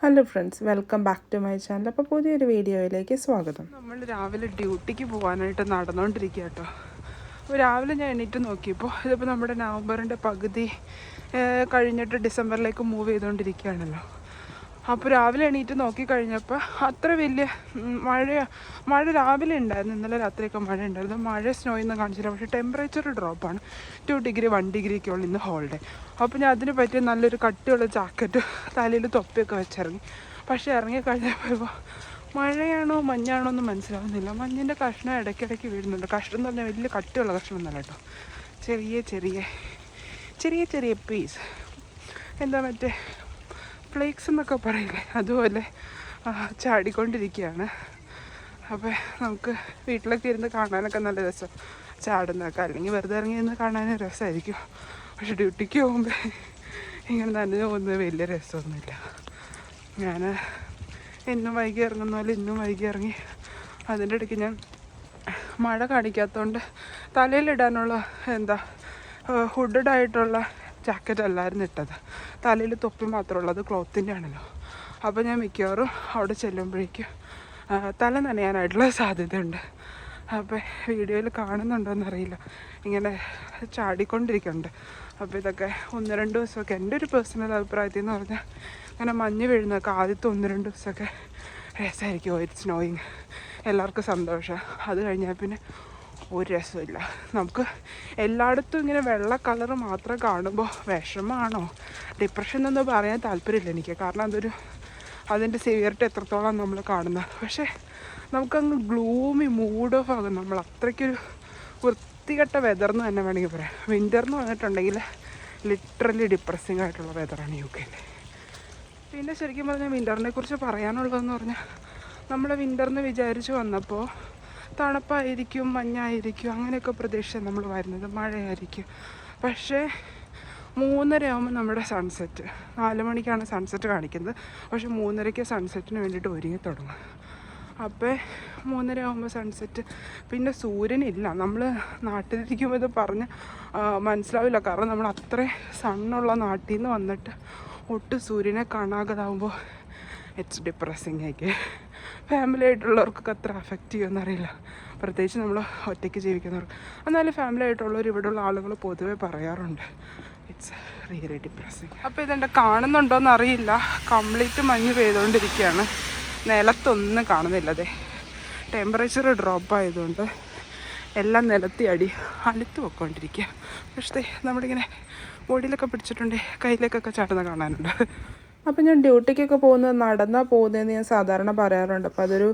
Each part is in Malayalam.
Hello friends, welcome back to my channel. അപ്പോൾ പുതിയൊരു വീഡിയോയിലേക്ക് സ്വാഗതം. നമ്മൾ രാവിലെ ഡ്യൂട്ടിക്ക് പോകാനായിട്ട് നടന്നുകൊണ്ടിരിക്കുക കേട്ടോ. അപ്പോൾ രാവിലെ ഞാൻ എണീറ്റ് നോക്കിയപ്പോൾ ഇതിപ്പോൾ നമ്മുടെ നവംബറിൻ്റെ പകുതി കഴിഞ്ഞിട്ട് ഡിസംബറിലേക്ക് മൂവ് ചെയ്തുകൊണ്ടിരിക്കുകയാണല്ലോ. അപ്പോൾ രാവിലെ എണീറ്റ് നോക്കിക്കഴിഞ്ഞപ്പോൾ അത്ര വലിയ മഴ രാവിലെ ഉണ്ടായിരുന്നു. ഇന്നലെ രാത്രിയൊക്കെ മഴ ഉണ്ടായിരുന്നു. മഴ സ്നോയൊന്നും കാണിച്ചില്ല. പക്ഷേ ടെമ്പറേച്ചർ ഡ്രോപ്പാണ്. 2 ഡിഗ്രി 1 ഡിഗ്രിയൊക്കെയുള്ള ഇന്ന് ഹോളിഡേ. അപ്പോൾ ഞാൻ അതിന് പറ്റിയ നല്ലൊരു കട്ടിയുള്ള ജാക്കറ്റ് തലയിൽ തൊപ്പിയൊക്കെ വെച്ചിറങ്ങി. പക്ഷേ ഇറങ്ങിക്കഴിഞ്ഞപ്പോൾ മഴയാണോ മഞ്ഞാണോ ഒന്നും മനസ്സിലാവുന്നില്ല. മഞ്ഞിൻ്റെ കഷ്ണം ഇടയ്ക്കിടയ്ക്ക് വീഴുന്നുണ്ട്. കഷ്ണം എന്ന് പറഞ്ഞാൽ വലിയ കട്ടിയുള്ള കഷ്ണം ഒന്നല്ല കേട്ടോ. ചെറിയ ചെറിയ പീസ്, എന്താ മറ്റേ ഫ്ലേക്സ് എന്നൊക്കെ പറയില്ലേ, അതുപോലെ ചാടിക്കൊണ്ടിരിക്കുകയാണ്. അപ്പോൾ നമുക്ക് വീട്ടിലൊക്കെ ഇരുന്ന് കാണാനൊക്കെ നല്ല രസം ചാടുന്നതൊക്കെ, അല്ലെങ്കിൽ വെറുതെ ഇറങ്ങി ഇരുന്ന് കാണാനും രസമായിരിക്കും. പക്ഷെ ഡ്യൂട്ടിക്ക് പോകുമ്പോൾ ഇങ്ങനെ നനഞ്ഞു പോകുന്നത് വലിയ രസമൊന്നുമില്ല. ഞാൻ എന്നും വൈകി ഇറങ്ങുന്ന പോലെ ഇന്നും വൈകി ഇറങ്ങി. അതിൻ്റെ ഇടയ്ക്ക് ഞാൻ മഴ കാണിക്കാത്തതുകൊണ്ട് തലയിലിടാനുള്ള ഹുഡഡ് ആയിട്ടുള്ള ജാക്കറ്റ് അല്ലായിരുന്നു ഇട്ടത്. തലയിൽ തൊപ്പി മാത്രമുള്ളൂ, അത് ക്ലോത്തിൻ്റെ ആണല്ലോ. അപ്പോൾ ഞാൻ മിക്കവാറും അവിടെ ചെല്ലുമ്പോഴേക്കും തല നനയാനായിട്ടുള്ള സാധ്യതയുണ്ട്. അപ്പോൾ വീഡിയോയിൽ കാണുന്നുണ്ടോയെന്നറിയില്ല, ഇങ്ങനെ ചാടിക്കൊണ്ടിരിക്കുന്നുണ്ട്. അപ്പോൾ ഇതൊക്കെ 1-2 ദിവസമൊക്കെ എൻ്റെ ഒരു പേഴ്സണൽ അഭിപ്രായത്തിൽ എന്ന് പറഞ്ഞാൽ അങ്ങനെ മഞ്ഞ് വീഴുന്നതൊക്കെ ആദ്യത്തെ 1-2 ദിവസമൊക്കെ രസമായിരിക്കും. ഇറ്റ്സ് സ്നോയിങ്, എല്ലാവർക്കും സന്തോഷം. അത് കഴിഞ്ഞാൽ പിന്നെ ഒരു രസമില്ല. നമുക്ക് എല്ലായിടത്തും ഇങ്ങനെ വെള്ള കളറ് മാത്രം കാണുമ്പോൾ വിഷമമാണോ ഡിപ്രഷൻ എന്നൊന്നും പറയാൻ താല്പര്യമില്ല എനിക്ക്. കാരണം അതിൻ്റെ സിവിയറിറ്റി എത്രത്തോളം നമ്മൾ കാണുന്നത്. പക്ഷേ നമുക്കങ്ങ് ഗ്ലൂമി മൂഡ് ഓഫ് ആകും. നമ്മൾ അത്രയ്ക്കൊരു വൃത്തികെട്ട വെതർ എന്ന് തന്നെ വേണമെങ്കിൽ പറയാം. വിൻ്റർ എന്ന് പറഞ്ഞിട്ടുണ്ടെങ്കിൽ ലിറ്ററലി ഡിപ്രസിങ് ആയിട്ടുള്ള വെതറാണ് UK-യിൽ. പിന്നെ ശരിക്കും പറഞ്ഞാൽ വിൻ്ററിനെ കുറിച്ച് പറയാനുള്ളതെന്ന് പറഞ്ഞാൽ നമ്മൾ വിൻ്ററിന് വിചാരിച്ച് വന്നപ്പോൾ തണുപ്പായിരിക്കും, മഞ്ഞായിരിക്കും, അങ്ങനെയൊക്കെ പ്രതീക്ഷിച്ചാണ് നമ്മൾ വരുന്നത്. മഴയായിരിക്കും. പക്ഷേ 3:30 ആകുമ്പോൾ നമ്മുടെ സൺസെറ്റ്, 4 മണിക്കാണ് സൺസെറ്റ് കാണിക്കുന്നത്. പക്ഷേ 3:30 സൺസെറ്റിന് വേണ്ടിയിട്ട് ഒരുങ്ങി തുടങ്ങും. അപ്പോൾ 3:30 ആകുമ്പോൾ സൺസെറ്റ്, പിന്നെ സൂര്യനില്ല. നമ്മൾ നാട്ടിലിരിക്കുമ്പോൾ ഇത് പറഞ്ഞ് മനസ്സിലാവില്ല. കാരണം നമ്മൾ അത്രയും സണ്ണുള്ള നാട്ടിൽ നിന്ന് വന്നിട്ട് ഒട്ടും സൂര്യനെ കാണാതാവുമ്പോൾ ഇറ്റ്സ് ഡിപ്രസിങ് ആയിരിക്കും. ഫാമിലി ആയിട്ടുള്ളവർക്കൊക്കെ അത്ര അഫക്റ്റ് ചെയ്യുമെന്നറിയില്ല, പ്രത്യേകിച്ച് നമ്മൾ ഒറ്റയ്ക്ക് ജീവിക്കുന്നവർക്ക്. എന്നാലും ഫാമിലി ആയിട്ടുള്ളവർ ഇവിടെയുള്ള ആളുകൾ പൊതുവെ പറയാറുണ്ട് ഇറ്റ്സ് റിയലി ഡിപ്രസിങ്. അപ്പോൾ ഇതെൻ്റെ കാണുന്നുണ്ടോയെന്ന് അറിയില്ല, കംപ്ലീറ്റ് മഞ്ഞ് പെയ്തുകൊണ്ടിരിക്കുകയാണ്. നിലത്തൊന്നും കാണുന്നില്ലതേ. ടെമ്പറേച്ചർ ഡ്രോപ്പ് ആയതുകൊണ്ട് എല്ലാം നിലത്തി അലുത്ത് പൊയ്ക്കൊണ്ടിരിക്കുക. പക്ഷേ നമ്മളിങ്ങനെ ബോഡിയിലൊക്കെ പിടിച്ചിട്ടുണ്ട്, കയ്യിലേക്കൊക്കെ ചാടുന്ന കാണാനുണ്ട്. അപ്പോൾ ഞാൻ ഡ്യൂട്ടിക്കൊക്കെ നടന്നാണ് പോകുന്നതെന്ന് ഞാൻ സാധാരണ പറയാറുണ്ട്. അപ്പോൾ അതൊരു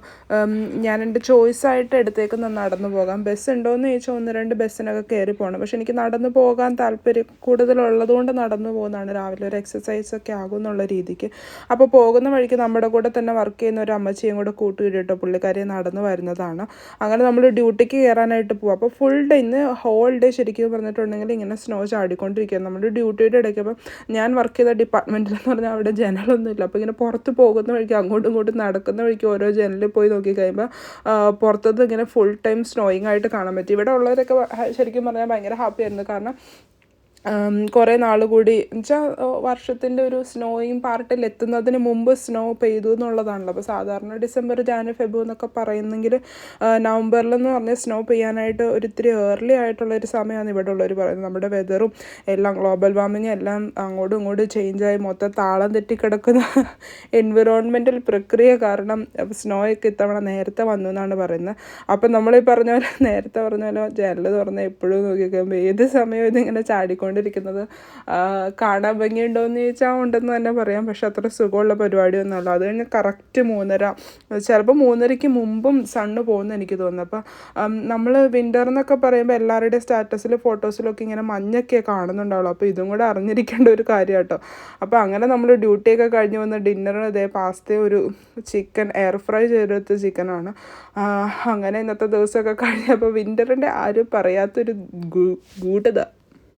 ഞാൻ എൻ്റെ ചോയ്സായിട്ട് എടുത്തേക്കുന്ന നടന്നു പോകാം. ബസ് ഉണ്ടോയെന്ന് ചോദിച്ചാൽ 1-2 ബസ്സിനൊക്കെ കയറി പോകണം. പക്ഷെ എനിക്ക് നടന്നു പോകാൻ താല്പര്യം കൂടുതലുള്ളതുകൊണ്ട് നടന്നു പോകുന്നതാണ്. രാവിലെ ഒരു എക്സസൈസൊക്കെ ആകും എന്നുള്ള രീതിക്ക്. അപ്പോൾ പോകുന്ന വഴിക്ക് നമ്മുടെ കൂടെ തന്നെ വർക്ക് ചെയ്യുന്ന ഒരു അമ്മച്ചിയും കൂടെ കൂട്ടുകിട്ടോ, പുള്ളിക്കാരി നടന്നു വരുന്നതാണ്. അങ്ങനെ നമ്മൾ ഡ്യൂട്ടിക്ക് കയറാനായിട്ട് പോകും. അപ്പോൾ ഫുൾ ഡേ, ഇന്ന് ഹോൾ ഡേ ശരിക്കും പറഞ്ഞിട്ടുണ്ടെങ്കിൽ ഇങ്ങനെ സ്നോ ചാടിക്കൊണ്ടിരിക്കുക. നമ്മുടെ ഡ്യൂട്ടിയുടെ ഇടയ്ക്ക് അപ്പം ഞാൻ വർക്ക് ചെയ്ത ഡിപ്പാർട്ട്മെൻറ്റിൽ എന്ന് പറഞ്ഞാൽ അവിടെ ജനലൊന്നുമില്ല. അപ്പോൾ ഇങ്ങനെ പുറത്ത് പോകുന്ന വഴിക്ക് അങ്ങോട്ടും ഇങ്ങോട്ടും നടക്കുന്ന വഴിക്ക് ഓരോ ജനലിൽ പോയി നോക്കിക്കഴിയുമ്പോൾ പുറത്തുനിന്ന് ഇങ്ങനെ ഫുൾ ടൈം സ്നോയിങ് ആയിട്ട് കാണാൻ പറ്റി. ഇവിടെ ഉള്ളവരൊക്കെ ശരിക്കും പറഞ്ഞാൽ ഭയങ്കര ഹാപ്പി ആയിരുന്നു. കാരണം കുറേ നാൾ കൂടി എന്നുവെച്ചാൽ വർഷത്തിൻ്റെ ഒരു സ്നോയിങ് പാർട്ടിൽ എത്തുന്നതിന് മുമ്പ് സ്നോ പെയ്തു എന്നുള്ളതാണല്ലോ. അപ്പോൾ സാധാരണ ഡിസംബർ, ജാനുവരി, ഫെബ്രുവരി എന്നൊക്കെ പറയുന്നെങ്കിൽ നവംബറിലെന്ന് പറഞ്ഞാൽ സ്നോ പെയ്യാനായിട്ട് ഒരിത്തിരി ഏർലി ആയിട്ടുള്ളൊരു സമയമാണ് ഇവിടെ ഉള്ളവർ പറയുന്നത്. നമ്മുടെ വെതറും എല്ലാം ഗ്ലോബൽ വാർമിങ്ങും എല്ലാം അങ്ങോട്ടും ഇങ്ങോട്ടും ചേഞ്ചായി മൊത്തം താളം തെറ്റിക്കിടക്കുന്ന എൻവിറോൺമെൻറ്റൽ പ്രക്രിയ കാരണം സ്നോയൊക്കെ ഇത്തവണ നേരത്തെ വന്നു എന്നാണ് പറയുന്നത്. അപ്പം നമ്മളീ പറഞ്ഞ പോലെ നേരത്തെ പറഞ്ഞ പോലെ ജനൽ തുറന്ന് എപ്പോഴും നോക്കിക്കഴിയുമ്പോൾ ഏത് സമയവും ഇതിങ്ങനെ ചാടിക്കൊണ്ട് ിരിക്കുന്നത് കാണാൻ ഭംഗിയുണ്ടോയെന്ന് ചോദിച്ചാൽ ഉണ്ടെന്ന് തന്നെ പറയാം. പക്ഷെ അത്ര സുഖമുള്ള പരിപാടിയൊന്നുമല്ല. അത് കഴിഞ്ഞ് കറക്റ്റ് 3:30, ചിലപ്പോൾ 3:30 മുമ്പും സണ്ണ് പോകുമെന്ന് എനിക്ക് തോന്നുന്നു. അപ്പം നമ്മൾ വിൻ്റർ എന്നൊക്കെ പറയുമ്പോൾ എല്ലാവരുടെയും സ്റ്റാറ്റസിൽ ഫോട്ടോസിലൊക്കെ ഇങ്ങനെ മഞ്ഞൊക്കെ കാണുന്നുണ്ടാവുള്ളൂ. അപ്പോൾ ഇതും കൂടെ അറിഞ്ഞിരിക്കേണ്ട ഒരു കാര്യം കേട്ടോ. അപ്പോൾ അങ്ങനെ നമ്മൾ ഡ്യൂട്ടിയൊക്കെ കഴിഞ്ഞ് വന്ന് ഡിന്നറിന് ഇതേ പാസ്ത, ഒരു ചിക്കൻ എയർ ഫ്രൈ ചെയ്തെടുത്ത ചിക്കനാണ്. അങ്ങനെ ഇന്നത്തെ ദിവസമൊക്കെ കഴിഞ്ഞപ്പോൾ വിൻ്ററിൻ്റെ ആരും പറയാത്തൊരു ഗൂഢത